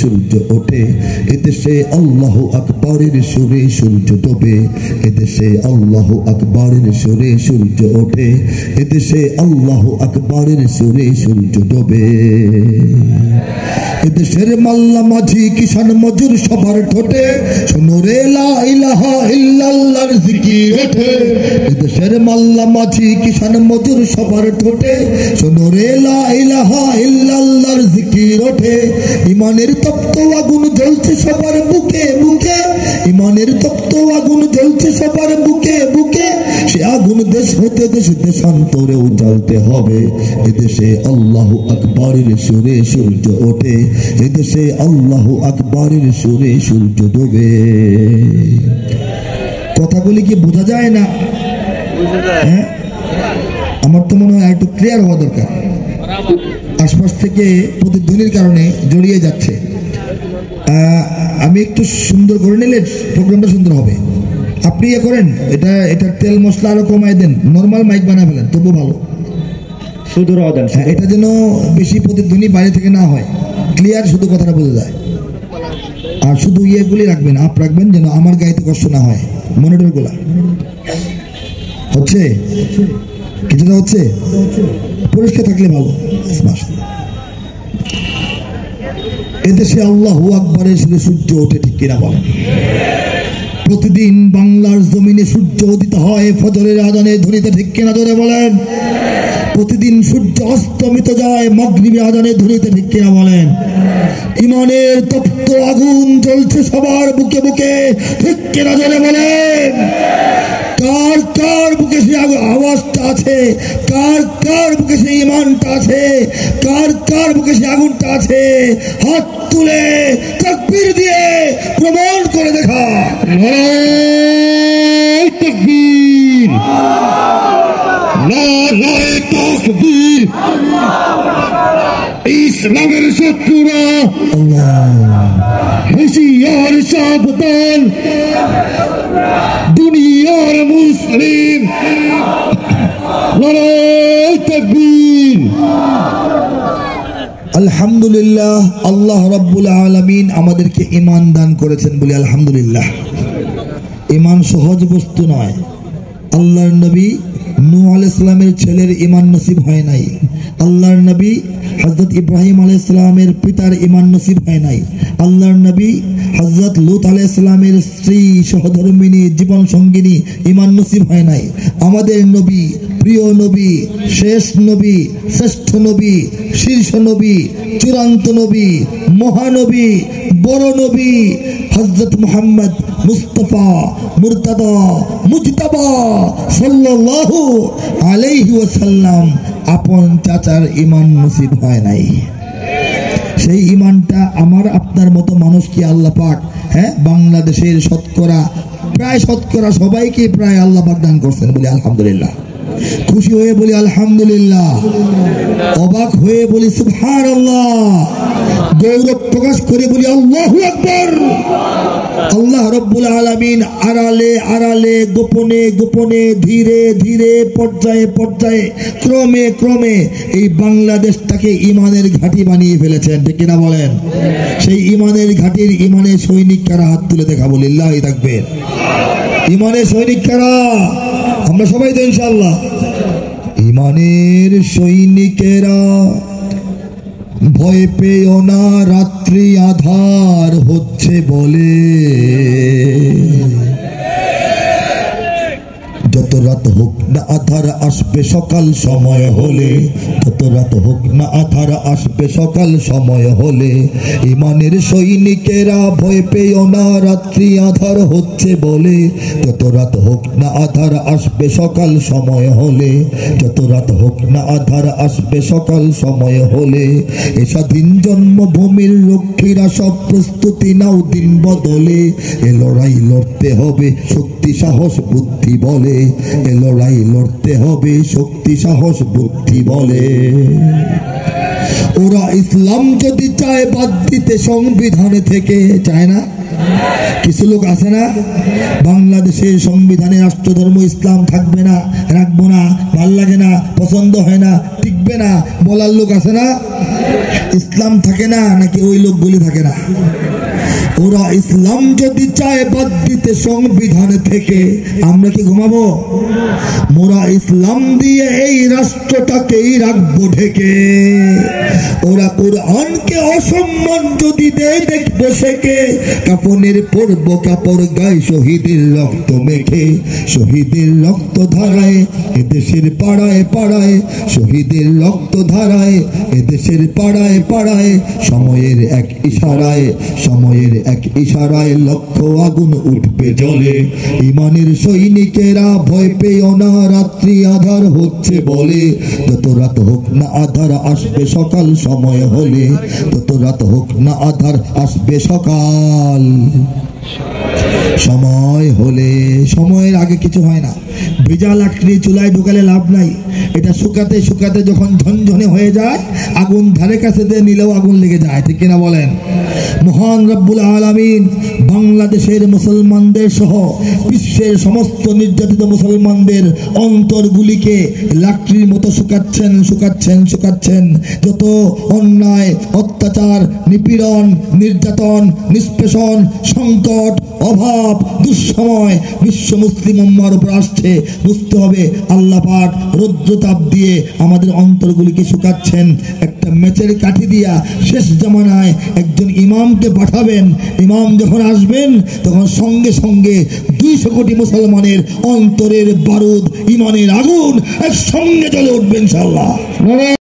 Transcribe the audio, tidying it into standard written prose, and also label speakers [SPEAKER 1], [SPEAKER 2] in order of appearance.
[SPEAKER 1] সূর্য ওঠে, এদেশে আল্লাহু আকবরের সুরে সূর্য ডোবে, এদেশে আল্লাহু আকবরের সুরে সূর্য ওঠে, এদেশে আল্লাহু আকবরের সুরে সূর্য ডোবে। এদেশের মাল্লা মাঝি কিষান মজুর সবার ঠোঁটে শোনো রে লা ইলাহা ইল্লাল্লাহর জিকির ওঠে, এদেশের মাল্লা মাঝি কিষান মজুর সবার ঠোঁটে শোনো রে লা ইলাহা ইল্লাল্লাহর জিকির ওঠে। ইমানের তপ্ত আগুন জ্বলছে সবার বুকে বুকে, ইমানের তপ্ত আগুন জ্বলছে সবার বুকে বুকে, সে আগুন দেশ হতে দেশ দেশান্তরেও জ্বলতে হবে। এদেশে আল্লাহু আকবরের সুরে সূর্য ওঠে, এদেশে আল্লাহু আকবরের সুরে সূর্য ডোবে। কথাগুলি কি বোঝা যায় না? হ্যাঁ, আমার তো মনে হয় একটু ক্লিয়ার হওয়া দরকার। আশপাশ থেকে প্রতিধ্বনির কারণে জড়িয়ে যাচ্ছে। আমি একটু সুন্দর করে নিলে প্রোগ্রামটা সুন্দর হবে। আপনি ইয়ে করেন, এটার তেল মশলা আরো কমায় দেন, নর্মাল মাইক বানায় ফেলেন, তবু ভালো। শুধু দেন, এটা যেন বেশি প্রতিধ্বনি বাইরে থেকে না হয়, ক্লিয়ার শুধু কথাটা বোঝা যায়। আর শুধু ইয়েগুলি রাখবেন, আপ রাখবেন, যেন আমার গাইতে কষ্ট না হয়। মনিটর গুলা হচ্ছে, কিছুটা হচ্ছে, পরিষ্কার থাকলে ভালো। এদেশে আল্লাহু আকবরের সুরে সূর্য ওঠে, ঠিক কিনা বলেন? প্রতিদিন বাংলার জমিনে সূর্য উদিত হয় ফজরের আজানে ধ্বনিতে, ঠিক কিনা জোরে বলেন? প্রতিদিন সূর্য অস্তমিত যায় মাগরিবের আজানে ধ্বনিতে, ঠিক কিনা বলেন? ইমানের তপ্ত আগুন জ্বলছে সবার বুকে বুকে, ঠিক কিনা জোরে বলেন? কার কার বুকে সেই আওয়াজটা আছে, কার কার বুকে সেই ইমানটা আছে, কার কার বুকে সেই আগুনটা আছে? হাত তুলে তাকবীর দিয়ে প্রমাণ করে দেখা। নারায়ে তাকবীর, নারায়ে তাকবীর। ইসলামের শত্রুরা হুঁশিয়ার সাবধান, দুনিয়ার মুসলিম। নারায়ে তাকবীর। আলহামদুলিল্লাহ, আল্লাহ রাব্বুল আলামিন আমাদেরকে ঈমান দান করেছেন বলি আলহামদুলিল্লাহ। ঈমান সহজ বস্তু নয়। আল্লাহর নবী নূহ আলাইহিস সালামের ছেলের ঈমান নসিব হয় নাই, আল্লাহর নবী হযরত ইব্রাহিম আলাইহিস সালামের পিতার ঈমান নসিব হয় নাই, আল্লাহর নবী হযরত লূত আলাইহিস সালামের স্ত্রী সহধর্মিণী জীবন সঙ্গিনী ঈমান নসিব হয় নাই। আমাদের নবী, প্রিয় নবী, শেষ নবী, শ্রেষ্ঠ নবী, শীর্ষ নবী, চূড়ান্ত নবী, মহানবী, বড় নবী হযরত মুহাম্মদ মুস্তাফা মুরতাদা মুজতাবা সাল্লাল্লাহু আলাইহি ওয়াসাল্লাম আপন চাচার ঈমান নসিব হয় নাই। সেই ঈমানটা আমার আপনার মতো মানুষকে আল্লাহ পাক বাংলাদেশের প্রায় শতকরা সবাইকে প্রায় আল্লাহ পাক দান করছেন বলি আলহামদুলিল্লাহ। খুশি হয়ে বলি আলহামদুলিল্লাহ, অবাক হয়ে বলি সুবহানাল্লাহ, গৌরব প্রকাশ করে বলি আল্লাহু আকবার। আল্লাহ রাব্বুল আলামিন আড়ালে আড়ালে, গোপনে গোপনে, ধীরে ধীরে, পর্যায়ে পর্যায়ে, ক্রমে ক্রমে এই বাংলাদেশটাকে ঈমানের ঘাঁটি বানিয়ে ফেলেছেন, ঠিক কিনা বলেন? সেই ঈমানের ঘাঁটির ঈমানের সৈনিক কারা? হাত তুলে দেখাবো, লিল্লাহি তাকবীর। ঈমানের সৈনিক কারা? আমরা সবাই তো ইনশাআল্লাহ। ঈমানের সৈনিকেরা ভয় পেও না, রাত্রি আধার হচ্ছে বলে, যত রাত হোক না আধার আসবে সকাল সময় হলে, যত রাত হোক না আধার আসবে সকাল সময় হলে। ঈমানের সৈনিকেরা ভয় পেও না, রাত্রি আধার হচ্ছে বলে, যত রাত হোক না আধার আসবে সকাল সময় হলে, যত রাত হোক না আধার আসবে সকাল সময় হলে। এ স্বাধীন জন্মভূমির রক্ষীরা সব প্রস্তুতি নাও দিন বদলে, এ লড়াই লড়তে হবে শক্তি সাহস বুদ্ধি বলে, এ লড়াই লড়তে হবে শক্তি সাহস বুদ্ধি বলে। ওরা ইসলাম যদি চায় বাদ দিতে সংবিধানে থেকে, চায় না? কিছু লোক আছে না, বাংলাদেশের সংবিধানে রাষ্ট্রধর্ম ইসলাম থাকবে না, রাখবো না, ভাল লাগে না, পছন্দ হয় না, টিকবে না বলার লোক আছে না? ইসলাম থাকে না নাকি ওই লোকগুলি থাকে না? ওরা ইসলাম যদি চায় বাদ দিতে সংবিধান থেকে, আমরা কি ঘুমাবো? মোরা ইসলাম দিয়ে এই রাষ্ট্রটাকেই রাখবো ঢেকে। ওরা কোরআনকে অসম্মান যদি দেয় দেখবো সেকে, কাফনের পরব কাপড় গায়ে শহীদের রক্ত মেখে, শহীদের রক্ত ধারায় এদেশের পাড়ায় পাড়ায়, শহীদের রক্ত ধারায় এদেশের পাড়ায় পাড়ায়, সময়ের এক ইশারায়, সময়ের এক ইশারায় লক্ষ আগুন উঠবে জ্বলে। ইমানের সৈনিকেরা ভয় পেও না, রাত্রি আধার হচ্ছে বলে, যত রাত হোক না আধার আসবে সকাল সময় হলে, তত রাত হোক না আধার আসবে সকাল সময় হলে। সময়ের আগে কিছু হয় না। ভেজা লাকড়ি চুলায় ঢুকালে লাভ নাই, এটা শুকাতে শুকাতে যখন ঝনঝনে হয়ে যায়, আগুন ধারে কাছে দিয়ে নিলেও আগুন লেগে যায়, ঠিক কিনা বলেন? মহান রব্বুল আলামিন বাংলাদেশের মুসলমানদের সহ বিশ্বের সমস্ত নির্যাতিত মুসলমানদের অন্তরগুলিকে লাকড়ির মতো শুকাচ্ছেন শুকাচ্ছেন শুকাচ্ছেন। যত অন্যায়, অত্যাচার, নিপীড়ন, নির্যাতন, নিষ্পেষণ, সংকট, অভাব, দুঃসময় বিশ্ব মুসলিম উম্মার উপর আসছে, বুঝতে হবে আল্লাহ পাক রৌদ্রতাপ দিয়ে আমাদের অন্তরগুলিকে শুকাচ্ছেন। একটা মেচের কাঠি দিয়া শেষ জামানায় একজন ইমামকে পাঠাবেন। ইমাম যখন আসবেন তখন সঙ্গে সঙ্গে 200 কোটি মুসলমানের অন্তরের বারুদ, ইমানের আগুন একসঙ্গে জ্বলে উঠবে ইনশাআল্লাহ।